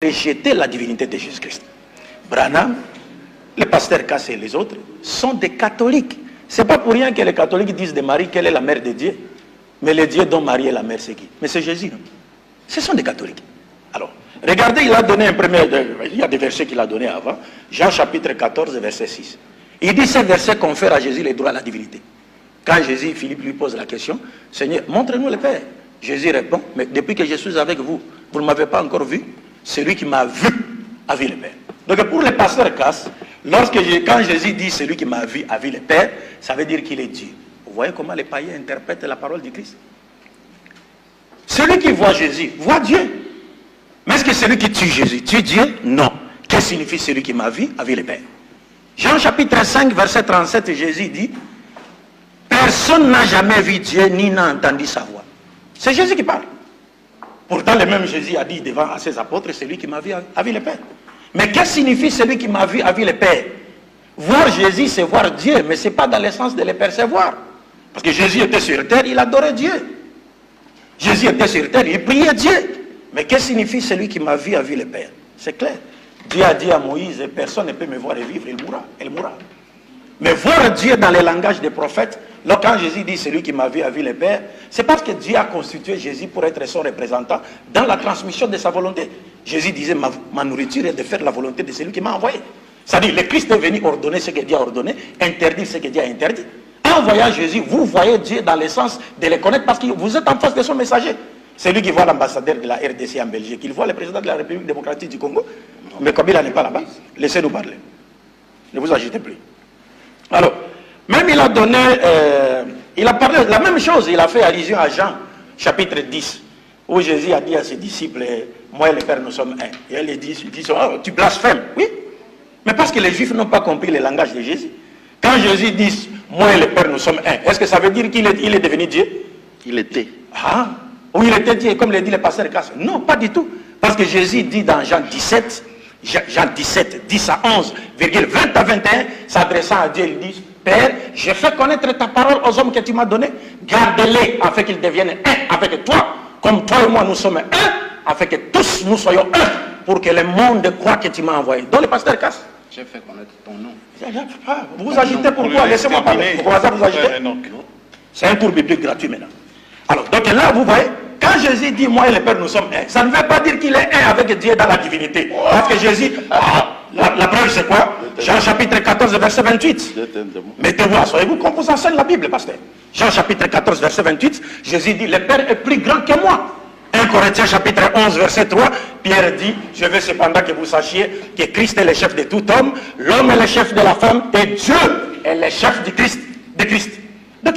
rejeté la divinité de Jésus-Christ. Branham, les pasteurs Cass et les autres sont des catholiques. Ce n'est pas pour rien que les catholiques disent de Marie qu'elle est la mère de Dieu. Mais le Dieu dont Marie est la mère, c'est qui? Mais c'est Jésus, non? Ce sont des catholiques. Alors, regardez, il a donné un premier... Il y a des versets qu'il a donnés avant. Jean chapitre 14, verset 6. Il dit, ce verset confère à Jésus les droits à la divinité. Quand Jésus, Philippe lui pose la question, Seigneur, montre-nous le Père. Jésus répond, mais depuis que je suis avec vous, vous ne m'avez pas encore vu. Celui qui m'a vu a vu le Père. Donc pour les pasteurs Cass, quand Jésus dit celui qui m'a vu a vu le Père, ça veut dire qu'il est Dieu. Vous voyez comment les païens interprètent la parole du Christ? Celui qui voit Jésus voit Dieu. Mais est-ce que celui qui tue Jésus tue Dieu? Non. Qu'est-ce que signifie celui qui m'a vu a vu le Père? Jean chapitre 5, verset 37, Jésus dit, personne n'a jamais vu Dieu ni n'a entendu sa voix. C'est Jésus qui parle. Pourtant, le même Jésus a dit devant à ses apôtres, celui qui m'a vu a vu le Père. Mais qu'est-ce que signifie celui qui m'a vu a vu le Père? Voir Jésus, c'est voir Dieu, mais ce n'est pas dans le sens de le percevoir. Parce que Jésus était sur terre, il adorait Dieu. Jésus était sur terre, il priait Dieu. Mais qu'est-ce que signifie celui qui m'a vu a vu le Père? C'est clair. Dieu a dit à Moïse, personne ne peut me voir et vivre, il mourra. Mais voir Dieu dans le langage des prophètes, quand Jésus dit celui qui m'a vu a vu le Père, c'est parce que Dieu a constitué Jésus pour être son représentant dans la transmission de sa volonté. Jésus disait, ma nourriture est de faire la volonté de celui qui m'a envoyé. C'est-à-dire, le Christ est venu ordonner ce que Dieu a ordonné, interdire ce que Dieu a interdit. En voyant Jésus, vous voyez Dieu dans le sens de le connaître parce que vous êtes en face de son messager. Celui qui voit l'ambassadeur de la RDC en Belgique, il voit le président de la République démocratique du Congo, mais comme il n'est pas là-bas, laissez-nous parler. Ne vous agitez plus. Alors, même il a donné, il a parlé de la même chose, il a fait allusion à Jean, chapitre 10, où Jésus a dit à ses disciples, moi et le Père nous sommes un. Et les disent, oh, tu blasphèmes. Oui, mais parce que les Juifs n'ont pas compris le langage de Jésus. Quand Jésus dit, moi et le Père nous sommes un, est-ce que ça veut dire qu'il est devenu Dieu? Il était. Ah, ou il était Dieu, comme le dit le pasteur Cass? Non, pas du tout. Parce que Jésus dit dans Jean 17, 10 à 11, 20 à 21, s'adressant à Dieu, il dit, Père, j'ai fait connaître ta parole aux hommes que tu m'as donnés, garde-les afin qu'ils deviennent un avec toi, comme toi et moi nous sommes un, afin que tous nous soyons un, pour que le monde croit que tu m'as envoyé. Donc le pasteur Cass. J'ai fait connaître ton nom. Vous vous agitez pourquoi? Laissez-moi parler. Vous commencez à vous agiter? C'est un cours biblique gratuit maintenant. Alors, donc là, vous voyez, quand Jésus dit, moi et le Père, nous sommes un, ça ne veut pas dire qu'il est un avec Dieu dans la divinité. Parce que Jésus, la preuve c'est quoi? Jean chapitre 14, verset 28. Mettez-vous, soyez-vous qu'on vous enseigne la Bible, pasteur. Jean chapitre 14, verset 28, Jésus dit, le Père est plus grand que moi. 1 Corinthiens chapitre 11, verset 3, Pierre dit, je veux cependant que vous sachiez que Christ est le chef de tout homme, l'homme est le chef de la femme, et Dieu est le chef de Christ. Donc,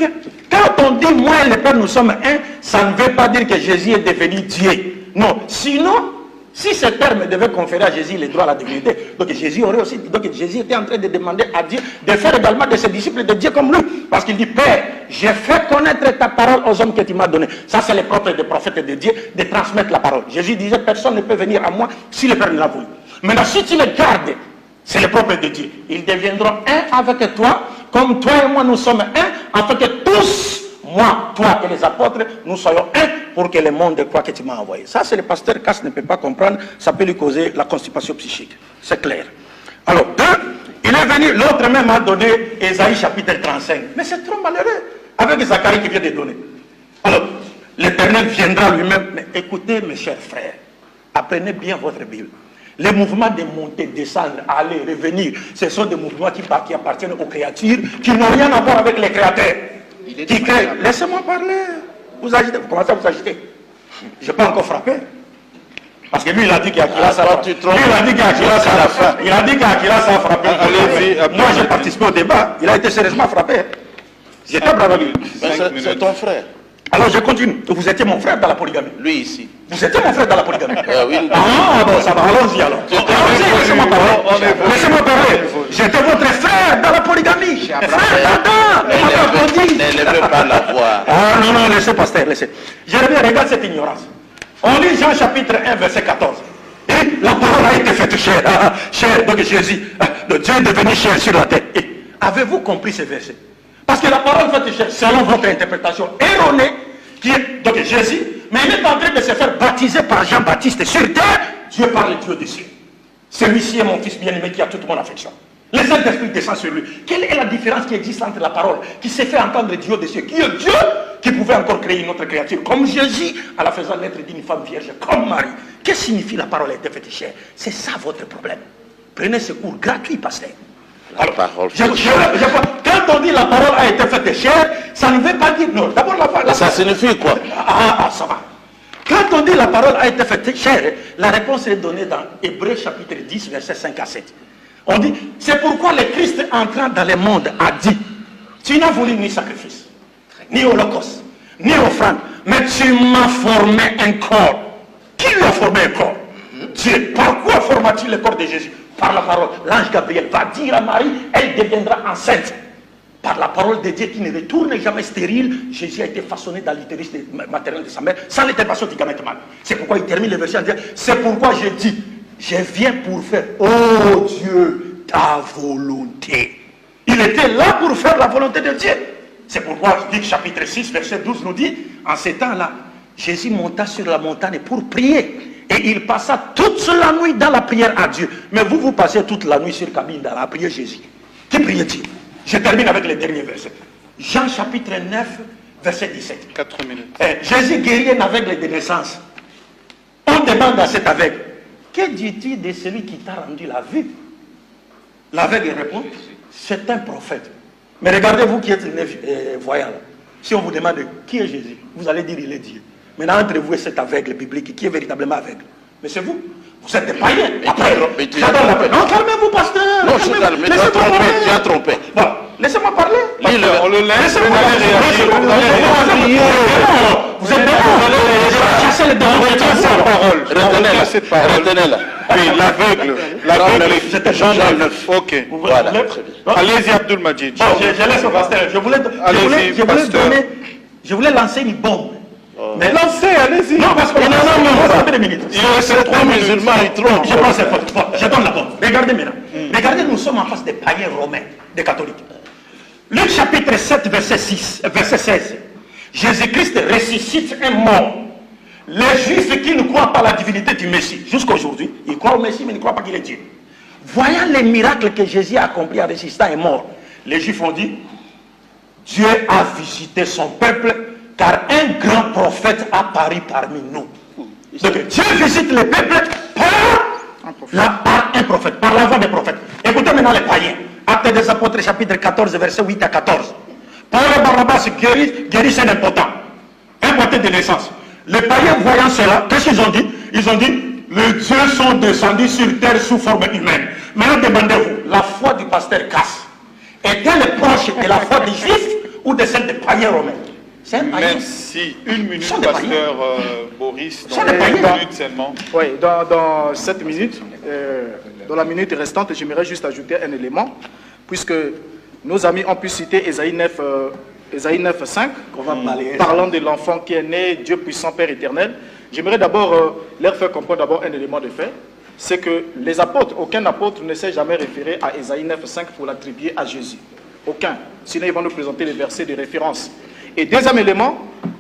quand on dit, moi et le Père, nous sommes un, ça ne veut pas dire que Jésus est devenu Dieu. Non, sinon, si ce terme devait conférer à Jésus les droits à la divinité, donc Jésus aurait aussi, donc Jésus était en train de demander à Dieu de faire également de ses disciples de Dieu comme lui. Parce qu'il dit, Père, j'ai fait connaître ta parole aux hommes que tu m'as donné. Ça, c'est le propre des prophètes de Dieu, de transmettre la parole. Jésus disait, personne ne peut venir à moi si le Père ne l'a voulu. Maintenant, si tu le gardes, c'est le propre de Dieu. Ils deviendront un avec toi, comme toi et moi nous sommes un, afin que tous, moi, toi et les apôtres, nous soyons un pour que le monde croit que tu m'as envoyé. Ça, c'est le pasteur Cass ne peut pas comprendre, ça peut lui causer la constipation psychique. C'est clair. Alors, il est venu, l'autre même a donné Ésaïe chapitre 35. Mais c'est trop malheureux, avec Zacharie qui vient de donner. Alors, l'Éternel viendra lui-même. Mais écoutez, mes chers frères, apprenez bien votre Bible. Les mouvements de monter, descendre, aller, revenir, ce sont des mouvements qui appartiennent aux créatures, qui n'ont rien à voir avec les créateurs. Laissez-moi parler. Vous agitez, vous commencez à vous agiter. Je n'ai pas encore frappé. Parce que lui, il a dit qu'Akira ça a frappé. Il a dit qu'Akira ça a frappé. Moi, j'ai participé au débat. Il a été sérieusement frappé. J'étais bravo. C'est ton frère. Alors je continue. Vous étiez mon frère dans la polygamie. Lui ici. Vous étiez mon frère dans la polygamie. Oui. Ah bon, ça va, allons-y alors. Allons-y, laissez-moi parler. Laissez-moi parler. J'étais votre frère dans la polygamie. Frère d'Adam. Ne le veux pas la voir. Ah non, laissez pasteur, laissez. Je reviens, regarde cette ignorance. On lit Jean chapitre 1, verset 14. Et la parole a été faite chair. Chair, donc Jésus, Dieu est devenu chair sur la terre. Et avez-vous compris ce verset? Parce que la parole faite chair, selon votre interprétation erronée, qui est donc Jésus, mais il est en train de se faire baptiser par Jean-Baptiste sur terre, Dieu parle Dieu des cieux. Celui-ci est mon fils bien-aimé qui a toute mon affection. Le Saint-Esprit descend sur lui. Quelle est la différence qui existe entre la parole qui s'est fait entendre Dieu des cieux, qui est Dieu, qui pouvait encore créer une autre créature, comme Jésus, en la faisant naître d'une femme vierge, comme Marie. Qu'est-ce que signifie la parole a été faite chair? C'est ça votre problème. Prenez ce cours gratuit, pasteur. Alors, quand on dit la parole a été faite chair, ça ne veut pas dire non. D'abord, ça signifie quoi? Ça va. Quand on dit la parole a été faite chair, la réponse est donnée dans Hébreux chapitre 10, versets 5 à 7. On dit, c'est pourquoi le Christ entrant dans le monde a dit, tu n'as voulu ni sacrifice, ni holocauste, ni offrande, mais tu m'as formé un corps. Qui lui a formé un corps? Dieu. Par quoi forma-t-il le corps de Jésus? Par la parole. L'ange Gabriel va dire à Marie, elle deviendra enceinte. Par la parole de Dieu qui ne retourne jamais stérile, Jésus a été façonné dans l'utérus maternel de sa mère, sans l'intervention du gamète mâle. C'est pourquoi il termine le verset en disant, c'est pourquoi je dis, je viens pour faire, oh Dieu, ta volonté. Il était là pour faire la volonté de Dieu. C'est pourquoi Luc chapitre 6, verset 12 nous dit, en ces temps-là, Jésus monta sur la montagne pour prier. Et il passa toute la nuit dans la prière à Dieu. Mais vous passez toute la nuit sur cabine dans la prière Jésus. Qui priait-il? Je termine avec les derniers versets. Jean chapitre 9, verset 17. 4 minutes. Jésus guérit un aveugle de naissance. On demande à cet aveugle, que dis-tu de celui qui t'a rendu la vue? L'aveugle répond, c'est un prophète. Mais regardez vous qui êtes voyant. Si on vous demande qui est Jésus, vous allez dire il est Dieu. Maintenant entre vous et cet aveugle biblique qui est véritablement aveugle. Mais c'est vous. Vous êtes des païens. Après, non, calmez-vous, pasteur. Non, je suis calmé. Tu as trompé. Voilà. Laissez-moi parler. On le laisse. Vous êtes chasser les dents. Retenez-la. Oui, l'aveugle. C'était Jean 9. Ok. Voilà. Allez-y, Abdul Majid. Bon, je laisse le pasteur. Je voulais lancer une bombe. Mais lancez, allez-y. Non, parce que non, 2 minutes. Il reste 3 musulmans, ils trompent. Je pense que bon, je donne la bombe. Regardez maintenant. Regardez, nous sommes en face des païens romains, des catholiques. Luc chapitre 7, verset 16. Jésus-Christ ressuscite un mort. Les Juifs qui ne croient pas à la divinité du Messie, jusqu'à aujourd'hui, ils croient au Messie, mais ils ne croient pas qu'il est Dieu. Voyant les miracles que Jésus a accomplis en ressuscitant un mort, les Juifs ont dit, Dieu a visité son peuple, car un grand prophète a apparu parmi nous. Donc Dieu visite le peuple par un prophète, par la voix des prophètes. Écoutez maintenant les païens. Actes des apôtres chapitre 14, verset 8 à 14. Paul et Barnabas guérissent un impotent de naissance. Les païens voyant cela, qu'est-ce qu'ils ont dit? Ils ont dit, les dieux sont descendus sur terre sous forme humaine. Maintenant demandez-vous, la foi du pasteur Casse est-elle proche de la foi des Juifs ou de celle des païens romains? Merci. 1 minute, pasteur Boris. Dans 1 minute seulement. Oui, dans 7 minutes, dans la minute restante, j'aimerais juste ajouter un élément, puisque nos amis ont pu citer Ésaïe 9, 5, parlant de l'enfant qui est né, Dieu puissant, Père éternel. J'aimerais d'abord leur faire comprendre d'abord un élément de fait, c'est que les apôtres, aucun apôtre ne s'est jamais référé à Ésaïe 9, 5 pour l'attribuer à Jésus. Aucun. Sinon, ils vont nous présenter les versets de référence. Et deuxième élément,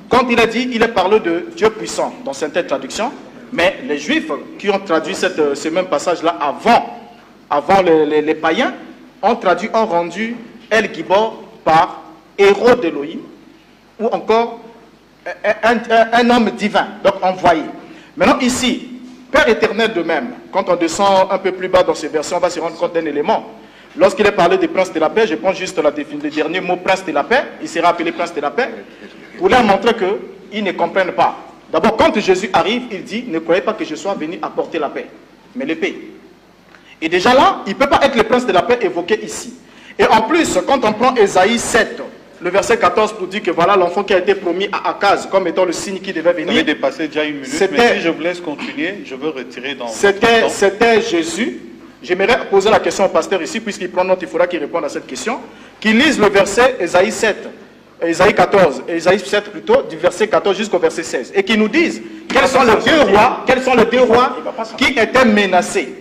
quand il a dit, il est parlé de Dieu puissant dans certaines traductions, mais les Juifs qui ont traduit ce même passage-là avant les païens, ont rendu El Gibor par héros d'Élohim, ou encore un homme divin, donc envoyé. Maintenant ici, Père éternel de même, quand on descend un peu plus bas dans ces versions, on va se rendre compte d'un élément. Lorsqu'il est parlé des princes de la paix, je prends juste le dernier mot, prince de la paix, il sera appelé prince de la paix, pour leur montrer qu'ils ne comprennent pas. D'abord, quand Jésus arrive, il dit, ne croyez pas que je sois venu apporter la paix, mais l'épée. Et déjà là, il ne peut pas être le prince de la paix évoqué ici. Et en plus, quand on prend Ésaïe 7, le verset 14 pour dire que voilà l'enfant qui a été promis à Akaz comme étant le signe qui devait venir. Vous avez dépassé déjà 1 minute, mais si je vous laisse continuer, je veux retirer dans C'était Jésus. J'aimerais poser la question au pasteur ici, puisqu'il prend note, il faudra qu'il réponde à cette question. Qu'il lise le verset Ésaïe 7, Ésaïe 14, Ésaïe 7 plutôt, du verset 14 jusqu'au verset 16. Et qu'il nous dise quels sont les deux rois qui étaient menacés.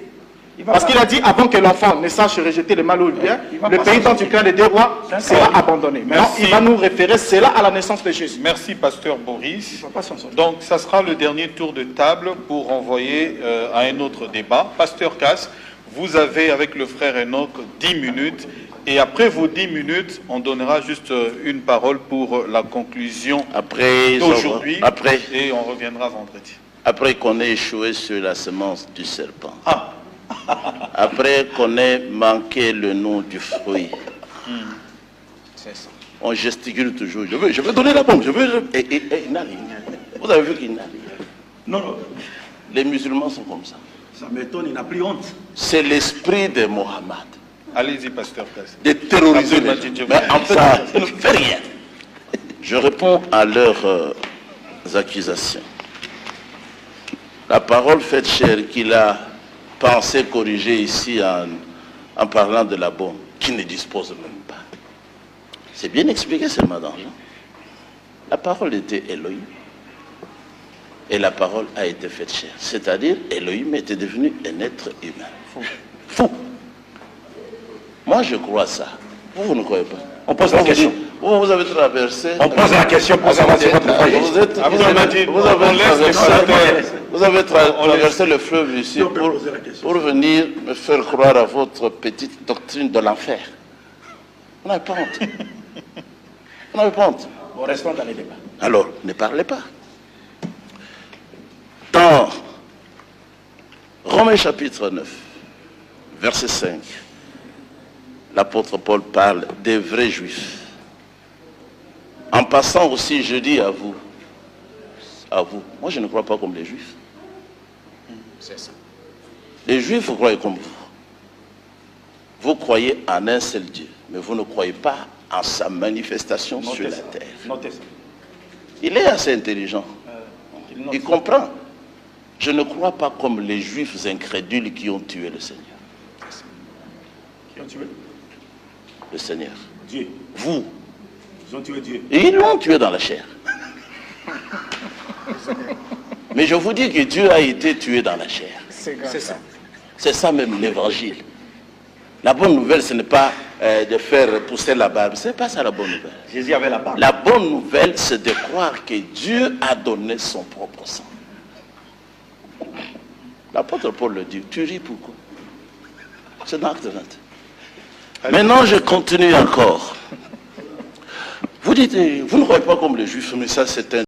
Parce qu'il a dit, avant que l'enfant ne sache rejeter le mal ou le bien, le pays dont tu crains les deux rois sera abandonné. Maintenant, il va nous référer cela à la naissance de Jésus. Merci, pasteur Boris. Donc, ça sera le dernier tour de table pour envoyer à un autre débat. Pasteur Casse, vous avez, avec le frère Enoch, 10 minutes. Et après vos 10 minutes, on donnera juste une parole pour la conclusion d'aujourd'hui. Et on reviendra vendredi. Après qu'on ait échoué sur la semence du serpent. Après qu'on ait manqué le nom du fruit. On gesticule toujours. Je veux donner la bombe. Et il n'a rien. Vous avez vu qu'il n'a rien. Non. Les musulmans sont comme ça. Ça m'étonne, il n'a plus honte. C'est l'esprit de Mohammed. Allez-y, pasteur Casse. De terroriser les gens. Mais en fait, ça ne fait rien. Je réponds à leurs accusations. La parole faite chair qu'il a pensé corriger ici en parlant de la bombe, qui ne dispose même pas. C'est bien expliqué seulement dans Jean. La parole était Elohim. Et la parole a été faite chair. C'est-à-dire, Elohim était devenu un être humain. Fou. Moi, je crois ça. Vous ne croyez pas? On pose la question. Vous avez traversé... On pose la question pour savoir si votre foi est... Vous avez traversé le fleuve ici pour venir me faire croire à votre petite doctrine de l'enfer. On n'avait pas honte. On n'avait pas honte. Bon, restons dans les débats. Alors, ne parlez pas. Dans Romains chapitre 9, verset 5, l'apôtre Paul parle des vrais juifs. En passant aussi, je dis à vous, moi je ne crois pas comme les juifs. C'est ça. Les juifs, vous croyez comme vous. Vous croyez en un seul Dieu, mais vous ne croyez pas en sa manifestation sur la terre. Notez ça. Il est assez intelligent. Il comprend. Je ne crois pas comme les juifs incrédules qui ont tué le Seigneur. Qui ont tué? Le Seigneur. Dieu. Vous. Ils ont tué Dieu. Et ils l'ont tué dans la chair. Mais je vous dis que Dieu a été tué dans la chair. C'est ça. C'est ça même l'évangile. La bonne nouvelle, ce n'est pas de faire pousser la barbe. Ce n'est pas ça la bonne nouvelle. Jésus avait la barbe. La bonne nouvelle, c'est de croire que Dieu a donné son propre sang. L'apôtre Paul le dit. Tu ris pourquoi? C'est dans Acte 20. Maintenant, je continue encore. Vous dites, vous ne croyez pas comme les juifs, mais ça c'est un...